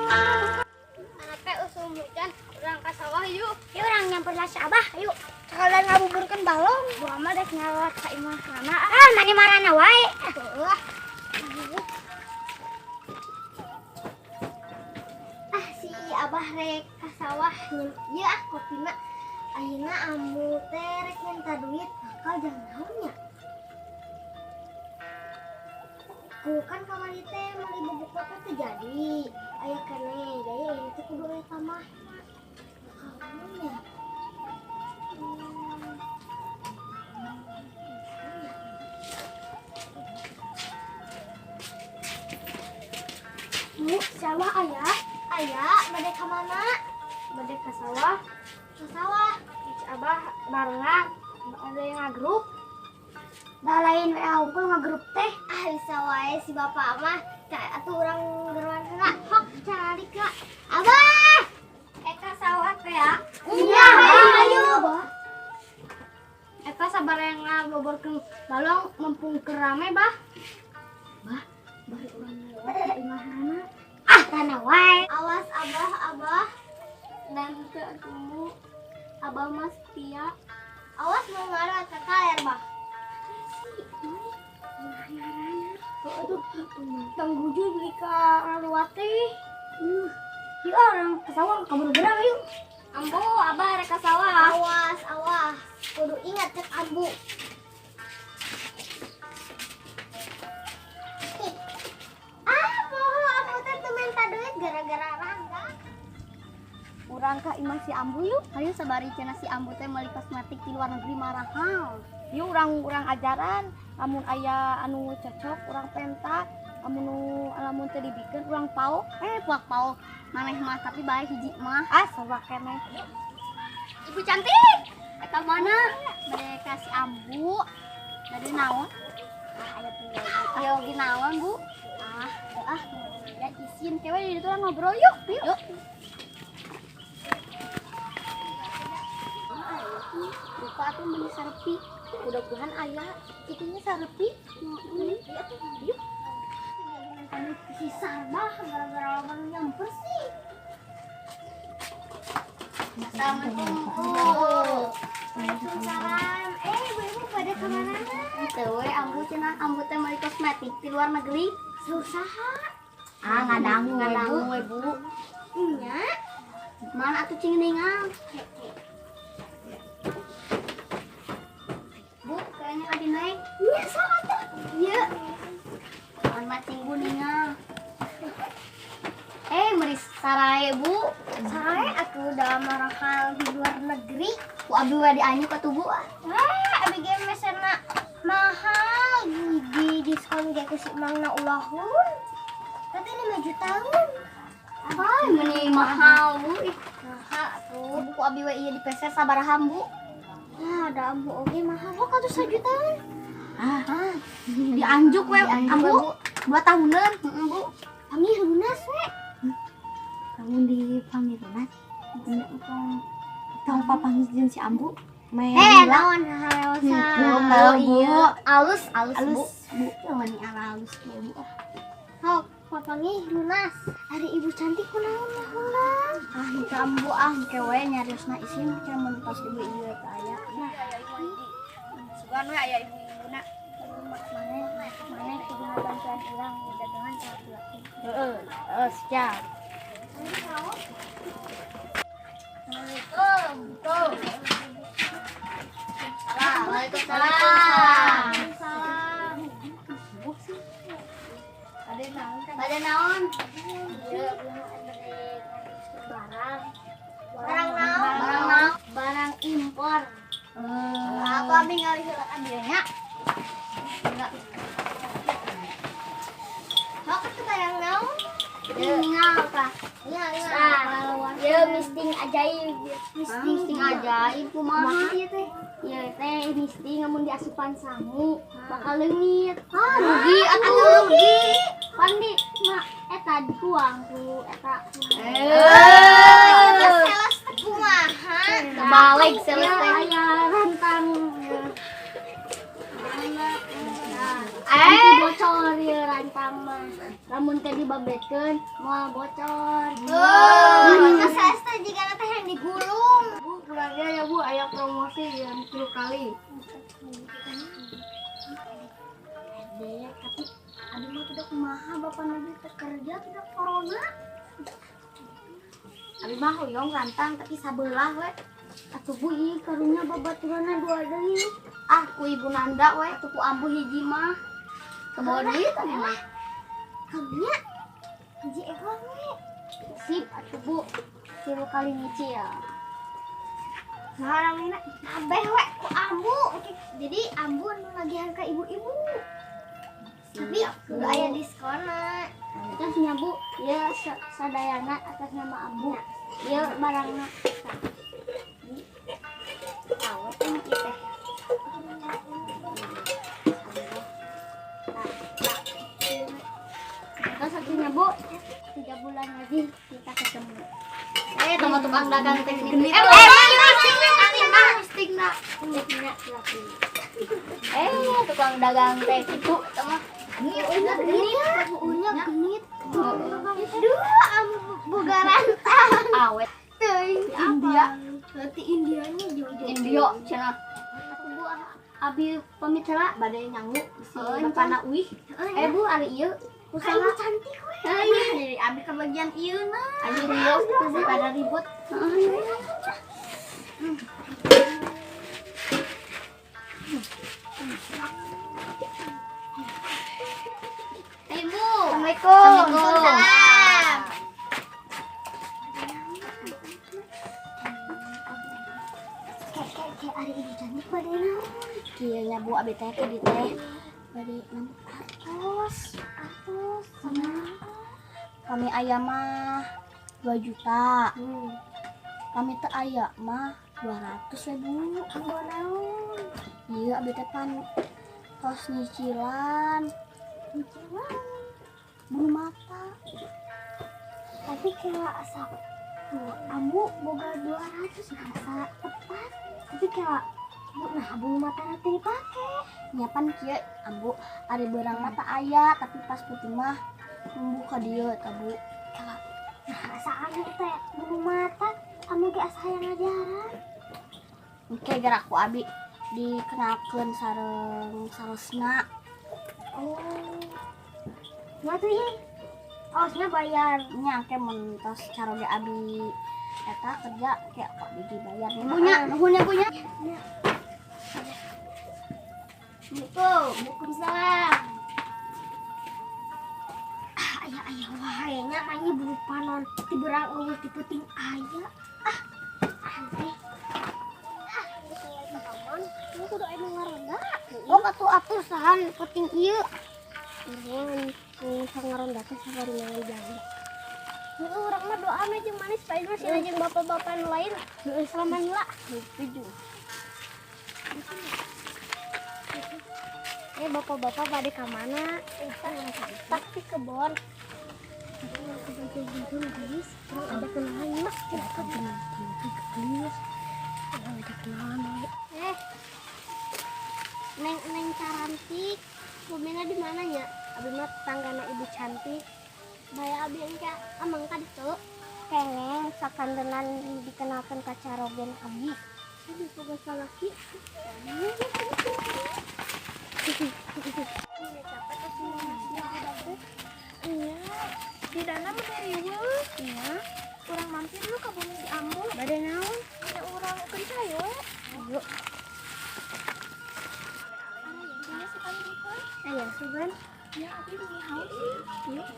Anak usum hujan, urang ka sawah yuk. Yuk orang nyamperlah si Abah, yuk. Sekalian ngabuburkeun balong. Gua mah dek nyalot ka imah sana. Ah, mani marana wae. Heuh. Si Abah rek ka sawah ieu kopina. Ayeuna ambu teh rek minta duit, bakal jangan naonnya. Kan kamari teh meuli bubuka teh jadi. Aya keneh, daya ieu teh kudu aya tamah. Kamunya. Bu, sawah ayah. Ayah, bade ka mana? Bade ka sawah. Ka sawah. Si Abah barengan. Ada yang ngagrup. Da lain we hungkul ngagrup teh. Bisa wae si bapak mah. Kayak atuh urang geruan heula. Hok, calik ka. Abah! Eka sawah teh ya? Iya, ayo. Eka sabar yang ngagoborkeun balong mumpung keur rame, Bah. Bah, bari urang lewat ka imahna. Ah, kana wae. Awas Abah. Dan ke atumu. Abah mas setia. Awas mau ngarah ke kaler, Bah. Aduh, tangguju beli ka ngaluwat teh. Yuk orang ke sawah kabur gerang yuk. Ambo, Abah rek ka sawah. Awas. Kudu ingat cek ambu. Ambu teh teu minta duit gara-gara Rangga. Urang ka imah si Ambu yuk. Hayu sabari cenah si Ambu teh meuli kosmetik di luar negeri marahal. Yuk urang ajaran, lamun aya anu cocok urang penta, lamun teu dibikeun urang pau. Puak pau maneh mah tapi bae hiji mah. Sabak keneh. Ibu cantik. Eka mana? Bade ka si Ambu. Bade naon? Aya tuh. Ayo ginaon, Bu? Ya isin kewe di ditu ngobrol yuk. Lupa aku beli sarepi. Mudah-mudahan ayah itunya sarepi. Iya tuh, yuk. Kami sisar bah gara-gara lawan nyamper sih. Assalamualaikum. Waalaikumsalam. Ibu-ibu pada kemana? Teu we Ambu cenah Ambu teh meuli kosmetik di luar negeri. Usaha. Ngadangu we, Bu. Nya. Mana atuh cing ningal? Bu, kayaknya lagi naik. Nya salah tuh. Iya. Kan macing Bu ningal. Meris sarae, Bu. Saya aku udah marahal di luar negeri. Ku abi we dianyuk atuh Bu. Abi ge mesena mahal di diskon ge ku si Mangna ulahun. Tapi 5 jutaan. Meni mahal Bu. Mahal tuh. Bu ku abi we ieu di PC sabaraha Bu? Ya, ada ambu oge mahal. Kok atuh 1 jutaan? Dianjuk we Ambu 2 tahunan. Bu. Panggil lunas we. Kamu di pamirunan tong papanggih jeung si Ambu Naon hal iya alus Bu Naon alus Bu. Hok, papanggih lunas. Hari ibu cantik kunaon lah. Minta Ambu kewe nyariosna isin can mun pas ibu ieu teh aya. Sugan we aya ibu-ibuna. Mana kudu ngabantuan urang di dagangan laki-laki. Siap. Waalaikumsalam. Pada naon? Barang naon? Barang impor. Aku abi ngali heula adirnya. Hok itu barang naon? Ningal kah? Ya misting ajaib. Misting ajaib kumaha? Ieu teh. Ieu teh misting namun di asupan sangu bakal leungit. Rugi atuh rugi. Pandi mah eta dikuang ku eta. Sales teh kumaha? Balik sales teh aya rantang. bocor ya rantang mah. Lamun teh dibabetkeun moal bocor. Terus saya jika nanti yang digulung. Bu, pulangnya ya Bu, aya promosi yang 10 kali. Dek, tapi aduh mah tidak kumaha bapak nanti kerja tidak corona. Abi mah hoyong rantang tapi sabelah we. Atuh Bu ieu karunya babaturanna 2 deui. Ah ku ibu Nanda we atuh ku ambu hiji mah. Kebawa duit teh mah. Kamunya hiji ekor we. Sip atuh Bu. 10 kali nyicil. Sekarang ini nambah we ku ambu. Jadi ambu anu lagihan ka ibu-ibu. Tapi kudu aya diskonna. Atasnya Bu, ya sadayana atas nama Ambu. Ya barangna. Awet ini kita. Terus satunya Bu, 3 bulan lagi kita ketemu. Tunggu tukang dagang teh genit. Tukang dagang teh itu teman. Unya genit. Duh, boga rantang. Awet. Teuing India. Berarti Indianya jauh-jauh. Indio cenah. Abi pamit heula bade nyangu si bapana Uih. Bu ari ieu Usaha usaha cantik we. iya jadi abi ke bagian ieu na. Ayo rios pada ribut. Ibu. Assalamualaikum. Waalaikumsalam. Kayak hari ini cantik pada naon. Kieu nya Bu abi teh ke di teh bade nambut Atus sama kami aya mah 2 juta. Kami teh aya mah 200 ya Bu. anggo naon. Iya abi teh pan tos nyicilan bulu mata. Tapi kayak asa tuh ambu boga 200 asa tepat. Tapi kayak nah bulu mata nanti dipake. Nyapan kieu ambu ari beurang mata aya tapi pas putih mah numbuh ka dieu ta Bu. Kayak nah asa aneh teh bulu mata anu ge asa hayang ngajaran. Engke gerak ku abi dikenakeun sareng salesna. Oh. Nah tuh ye. Osnya bayar. Nya engke mun tos caroge abi eta kerja kayak kok dibayar Nuhunnya punya. Waalaikumsalam. Ayah wahayanya mainnya bulu panon ti berang eueuh ti peuting aya. Aneh. Ini kudu aya ngaronda. Oh atuh sahan penting ieu. Nuhun, sangaronda teh sabari nang jalan. Heeh, urang mah doa mah jeung manis pae mah sila jeung bapak-bapak nu lain. Heeh, salaman heula. Setuju. Bapak-bapak pada ke mana? Tak di kebon. Guys, ada kenalan mas. Ada kenalan. Neng cantik. Bumina di mana ya? Abi mah tetanggana ibu cantik. Baya abi engke amang ka ditu. Kengeng sakandenan dikenalkan ka carogen abi. Abi boga salaki. Iya, di dalam ada riweuh. Iya, urang mampir lu ka bumi di Ambu. Bade naon? Ada urang kencay we. Ayo. Ada yang sekali bukan? Aya sugan. Ya, abi bumi haus. Yuk.